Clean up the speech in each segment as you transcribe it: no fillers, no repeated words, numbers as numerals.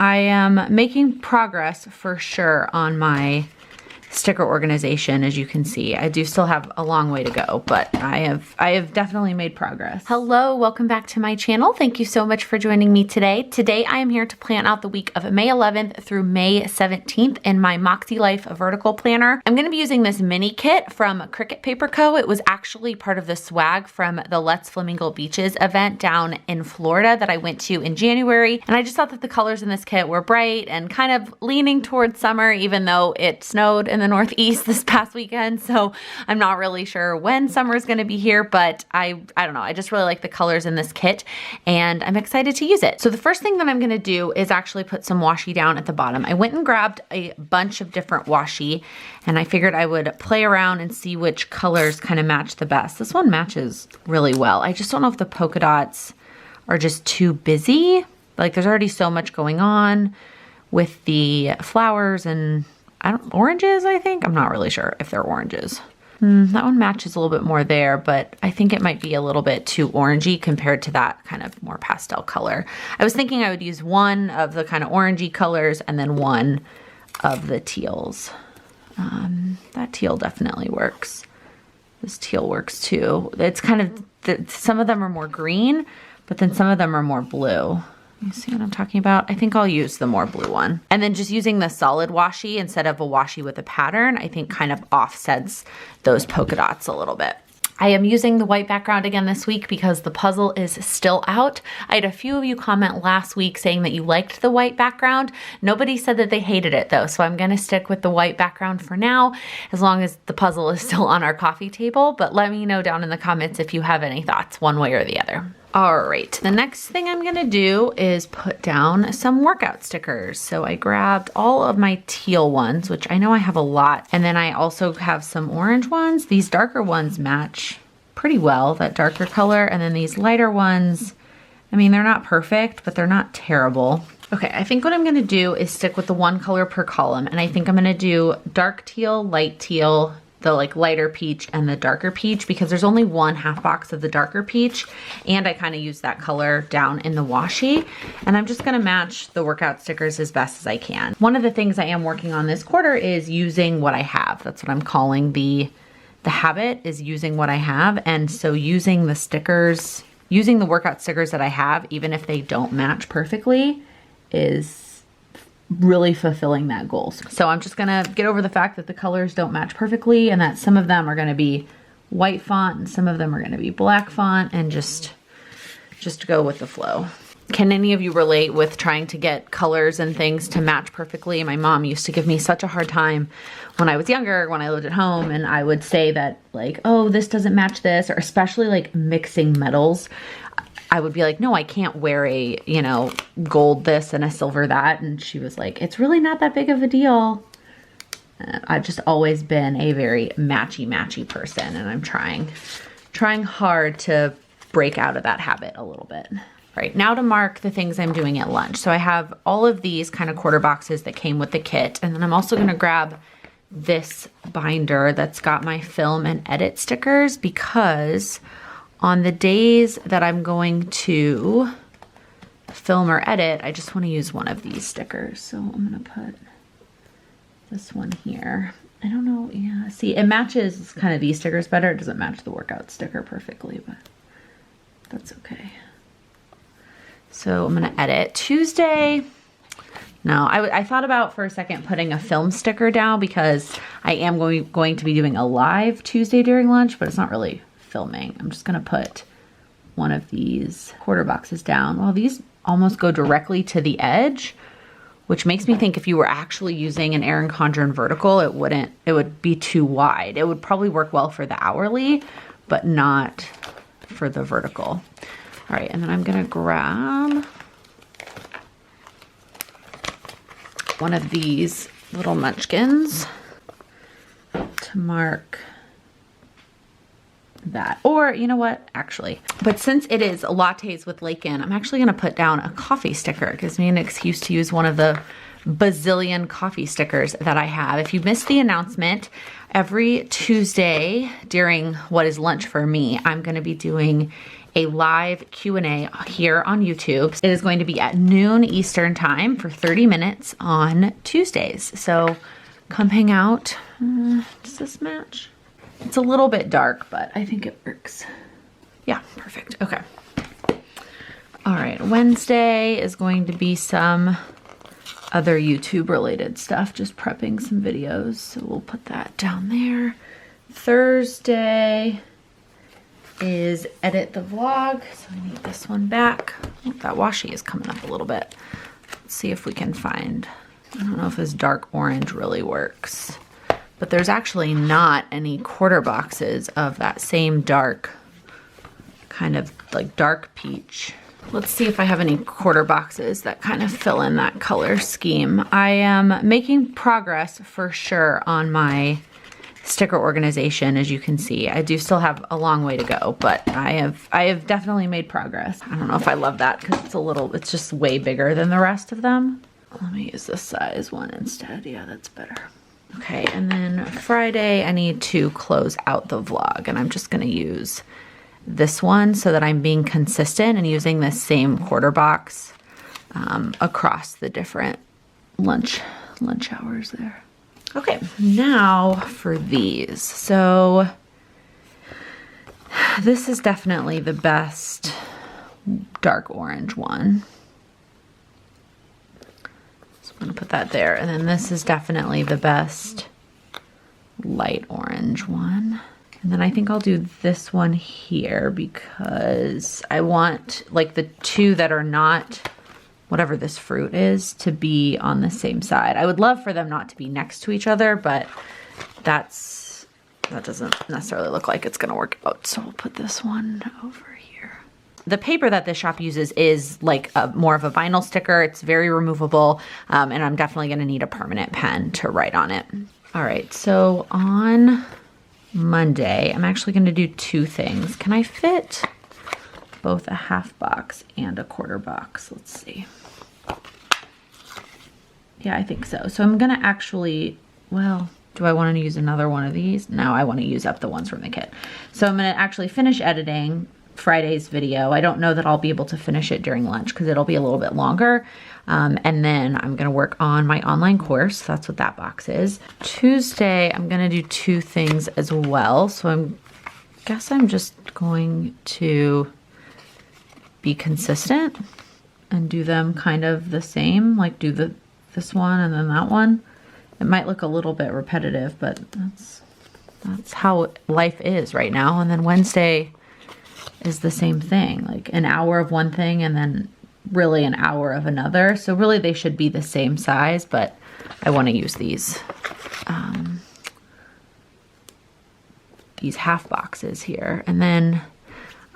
I am making progress for sure on my sticker organization. As you can see, I do still have a long way to go, but I have definitely made progress. Hello, welcome back to my channel. Thank you so much for joining me today. Today I am here to plan out the week of May 11th through May 17th in my Makse Life vertical planner. I'm going to be using this mini kit from Cricut Paper Co. It was actually part of the swag from the Let's Flamingo Beaches event down in Florida that I went to in January, and I just thought that the colors in this kit were bright and kind of leaning towards summer, even though it snowed in the Northeast this past weekend, so I'm not really sure when summer is going to be here, but I don't know, I just really like the colors in this kit and I'm excited to use it. So the first thing that I'm going to do is actually put some washi down at the bottom. I went and grabbed a bunch of different washi and I figured I would play around and see which colors kind of match the best. This one matches really well. I just don't know if the polka dots are just too busy. Like there's already so much going on with the flowers and oranges, I think. I'm not really sure if they're oranges. That one matches a little bit more there, but I think it might be a little bit too orangey compared to that kind of more pastel color. I was thinking I would use one of the kind of orangey colors and then one of the teals. That teal definitely works. This teal works too. It's kind of, some of them are more green, but then some of them are more blue. You see what I'm talking about? I think I'll use the more blue one. And then just using the solid washi instead of a washi with a pattern, I think kind of offsets those polka dots a little bit. I am using the white background again this week because the puzzle is still out. I had a few of you comment last week saying that you liked the white background. Nobody said that they hated it though, so I'm gonna stick with the white background for now, as long as the puzzle is still on our coffee table, but let me know down in the comments if you have any thoughts one way or the other. All right, the next thing I'm gonna do is put down some workout stickers. So I grabbed all of my teal ones, which I know I have a lot, and then I also have some orange ones. These darker ones match pretty well, that darker color, and then these lighter ones, I mean, they're not perfect, but they're not terrible. Okay, I think what I'm gonna do is stick with the one color per column, and I think I'm gonna do dark teal, light teal, the like lighter peach and the darker peach, because there's only one half box of the darker peach and I kind of use that color down in the washi, and I'm just gonna match the workout stickers as best as I can. One of the things I am working on this quarter is using what I have. That's what I'm calling the habit, is using what I have. And so using the stickers, using the workout stickers that I have, even if they don't match perfectly, is really fulfilling that goal. So I'm just gonna get over the fact that the colors don't match perfectly and that some of them are gonna be white font and some of them are gonna be black font, and just go with the flow. Can any of you relate with trying to get colors and things to match perfectly? My mom used to give me such a hard time when I was younger, when I lived at home, and I would say that like, oh, this doesn't match this, or especially like mixing metals. I would be like, no, I can't wear a, you know, gold this and a silver that. And she was like, it's really not that big of a deal. I've just always been a very matchy person, and I'm trying hard to break out of that habit a little bit. All right, now to mark the things I'm doing at lunch. So I have all of these kind of quarter boxes that came with the kit, and then I'm also gonna grab this binder that's got my film and edit stickers, because on the days that I'm going to film or edit, I just want to use one of these stickers. So I'm going to put this one here. I don't know, yeah, see, it matches kind of these stickers better. It doesn't match the workout sticker perfectly, but that's okay. So I'm going to edit Tuesday. No, I thought about for a second putting a film sticker down, because I am going to be doing a live Tuesday during lunch, but it's not really filming. I'm just gonna put one of these quarter boxes down. Well, these almost go directly to the edge, which makes me think if you were actually using an Erin Condren vertical, it would be too wide. It would probably work well for the hourly, but not for the vertical. All right, and then I'm gonna grab one of these little munchkins to mark that. Or you know what, actually, but since it is lattes with Lakin, I'm actually gonna put down a coffee sticker. It gives me an excuse to use one of the bazillion coffee stickers that I have. If you missed the announcement, every Tuesday during what is lunch for me, I'm gonna be doing a live Q&A here on YouTube. It is going to be at noon Eastern time for 30 minutes on Tuesdays. So come hang out. Does this match? It's a little bit dark, but I think it works. Yeah, perfect. Okay. All right, Wednesday is going to be some other YouTube related stuff, just prepping some videos. So we'll put that down there. Thursday is edit the vlog. So I need this one back. Oh, that washi is coming up a little bit. Let's see if we can find, I don't know if this dark orange really works, but there's actually not any quarter boxes of that same dark, kind of like dark peach. Let's see if I have any quarter boxes that kind of fill in that color scheme. I am making progress for sure on my sticker organization, as you can see. I do still have a long way to go, but I have definitely made progress. I don't know if I love that because it's just way bigger than the rest of them. Let me use this size one instead. Yeah, that's better. Okay, and then Friday I need to close out the vlog, and I'm just gonna use this one so that I'm being consistent and using the same quarter box across the different lunch hours there. Okay, now for these. So this is definitely the best dark orange one. So I'm gonna put that there. And then this is definitely the best light orange one. And then I think I'll do this one here because I want like the two that are not whatever this fruit is to be on the same side. I would love for them not to be next to each other, but that doesn't necessarily look like it's gonna work out. So we'll put this one over here. The paper that this shop uses is like more of a vinyl sticker. It's very removable, and I'm definitely gonna need a permanent pen to write on it. All right, so on Monday, I'm actually gonna do two things. Can I fit both a half box and a quarter box? Let's see. Yeah, I think so. So I'm gonna actually, well, do I want to use another one of these? No, I want to use up the ones from the kit. So I'm gonna actually finish editing Friday's video. I don't know that I'll be able to finish it during lunch because it'll be a little bit longer. And then I'm gonna work on my online course. That's what that box is. Tuesday, I'm gonna do two things as well. So I guess I'm just going to be consistent and do them kind of the same, like do this one and then that one. It might look a little bit repetitive, but that's how life is right now. And then Wednesday is the same thing, like an hour of one thing and then really an hour of another. So really they should be the same size, but I want to use these half boxes here. And then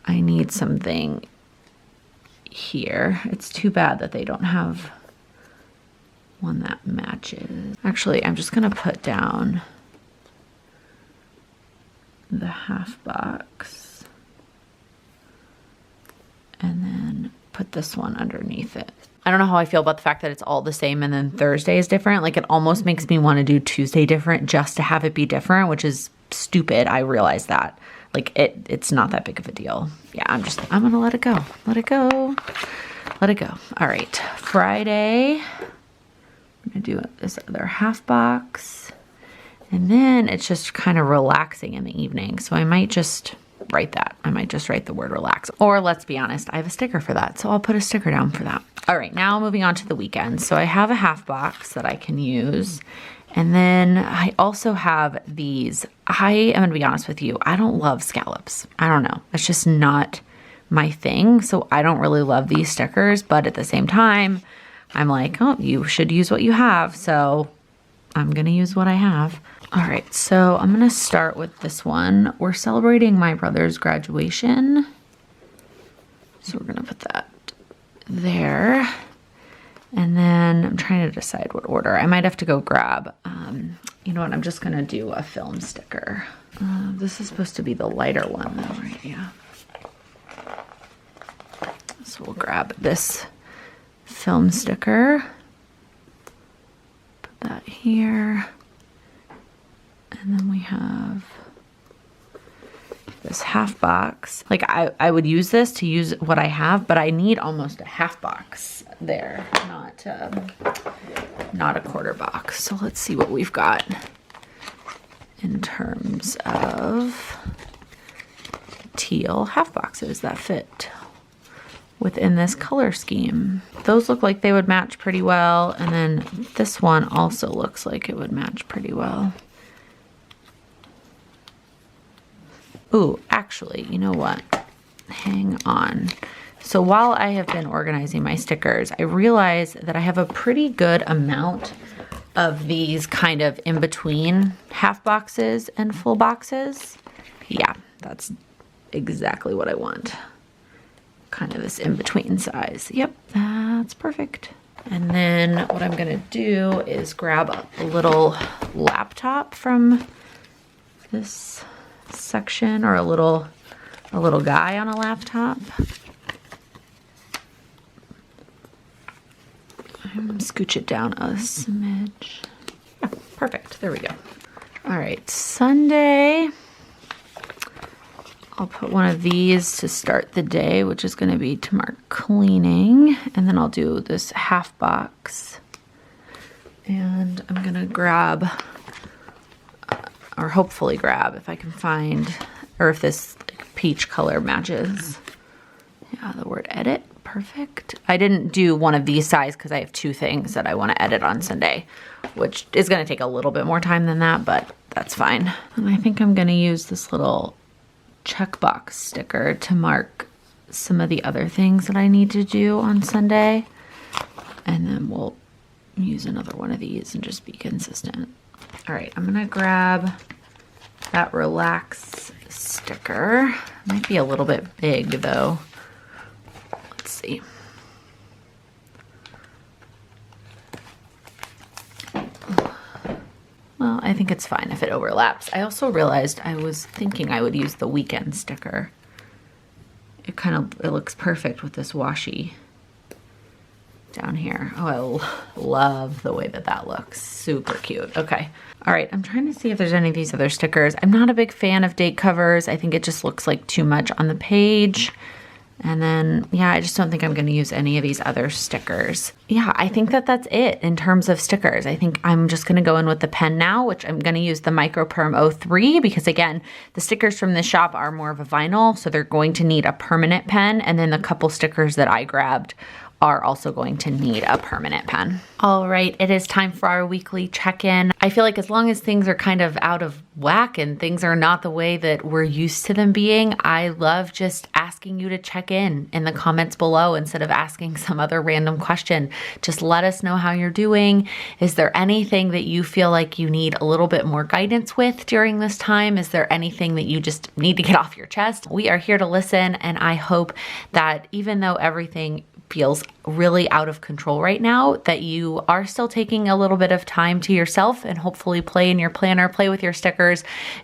I need something here. It's too bad that they don't have one that matches. Actually, I'm just gonna put down the half box and then put this one underneath it. I don't know how I feel about the fact that it's all the same and then Thursday is different. Like it almost makes me want to do Tuesday different just to have it be different, which is stupid. I realize that. Like it's not that big of a deal. Yeah, I'm gonna let it go. Let it go. Let it go. All right, Friday, I'm gonna do this other half box. And then it's just kind of relaxing in the evening. So I might just write that. I might just write the word relax. Or let's be honest, I have a sticker for that. So I'll put a sticker down for that. All right, now moving on to the weekend. So I have a half box that I can use. And then I also have these. I am gonna be honest with you, I don't love scallops. I don't know, it's just not my thing. So I don't really love these stickers, but at the same time, I'm like, oh, you should use what you have. So I'm gonna use what I have. All right, so I'm gonna start with this one. We're celebrating my brother's graduation. So we're gonna put that there. And then I'm trying to decide what order. I might have to go grab, you know what, I'm just gonna do a film sticker. This is supposed to be the lighter one though, right? Yeah. So we'll grab this film sticker, put that here. And then we have this half box. Like I would use this to use what I have, but I need almost a half box there, not a quarter box. So let's see what we've got in terms of teal half boxes that fit within this color scheme. Those look like they would match pretty well, and then this one also looks like it would match pretty well. Ooh, actually, you know what? Hang on. So while I have been organizing my stickers, I realized that I have a pretty good amount of these kind of in between half boxes and full boxes. Yeah, that's exactly what I want. Kind of this in between size. Yep, that's perfect. And then what I'm gonna do is grab a little laptop from this section, or a little guy on a laptop. Scooch it down a smidge. Yeah, perfect. There we go. All right, Sunday. I'll put one of these to start the day, which is going to be to mark cleaning, and then I'll do this half box. And I'm going to grab, or hopefully grab, if I can find, or if this peach color matches. Yeah, the word edit. Perfect. I didn't do one of these size because I have two things that I want to edit on Sunday, which is going to take a little bit more time than that, but that's fine. And I think I'm going to use this little checkbox sticker to mark some of the other things that I need to do on Sunday. And then we'll use another one of these and just be consistent. All right, I'm going to grab that relax sticker. Might be a little bit big though. Let's see. Well, I think it's fine if it overlaps. I also realized I was thinking I would use the weekend sticker. It looks perfect with this washi down here. Oh, I love the way that looks. Super cute. Okay. All right. I'm trying to see if there's any of these other stickers. I'm not a big fan of date covers. I think it just looks like too much on the page. And then, yeah, I just don't think I'm going to use any of these other stickers. Yeah, I think that's it in terms of stickers. I think I'm just going to go in with the pen now, which I'm going to use the Micro Perm 03 because, again, the stickers from this shop are more of a vinyl, so they're going to need a permanent pen. And then the couple stickers that I grabbed are also going to need a permanent pen. All right, it is time for our weekly check-in. I feel like as long as things are kind of out of whack and things are not the way that we're used to them being, I love just asking you to check in the comments below instead of asking some other random question. Just let us know how you're doing. Is there anything that you feel like you need a little bit more guidance with during this time? Is there anything that you just need to get off your chest? We are here to listen, and I hope that even though everything feels really out of control right now, that you are still taking a little bit of time to yourself and hopefully play in your planner, play with your stickers,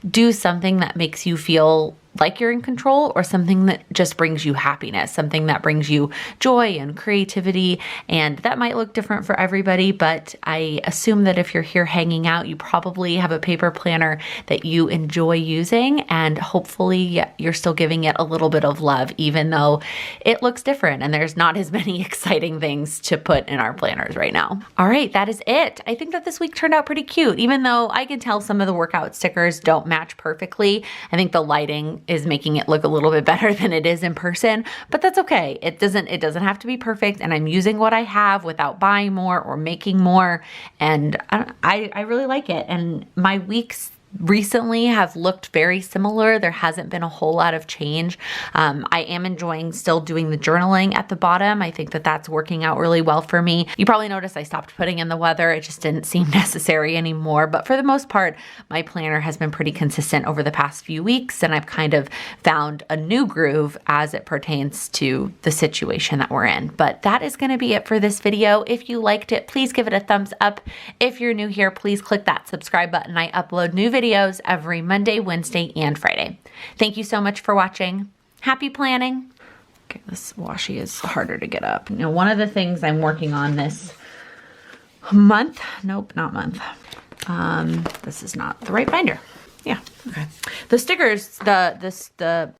do something that makes you feel like you're in control, or something that just brings you happiness, something that brings you joy and creativity. And that might look different for everybody, but I assume that if you're here hanging out, you probably have a paper planner that you enjoy using, and hopefully you're still giving it a little bit of love, even though it looks different and there's not as many exciting things to put in our planners right now. All right, that is it. I think that this week turned out pretty cute, even though I can tell some of the workout stickers don't match perfectly. I think the lighting is making it look a little bit better than it is in person, but that's okay. It doesn't have to be perfect, and I'm using what I have without buying more or making more, and I really like it. And my weeks recently have looked very similar. There hasn't been a whole lot of change. I am enjoying still doing the journaling at the bottom. I think that that's working out really well for me. You probably noticed I stopped putting in the weather. It just didn't seem necessary anymore. But for the most part, my planner has been pretty consistent over the past few weeks, and I've kind of found a new groove as it pertains to the situation that we're in. But that is going to be it for this video. If you liked it, please give it a thumbs up. If you're new here, please click that subscribe button. I upload new videos every Monday, Wednesday, and Friday. Thank you so much for watching. Happy planning. Okay, this washi is harder to get up. Now, one of the things I'm working on this month, nope, not month. This is not the right binder. Yeah, okay. The stickers, the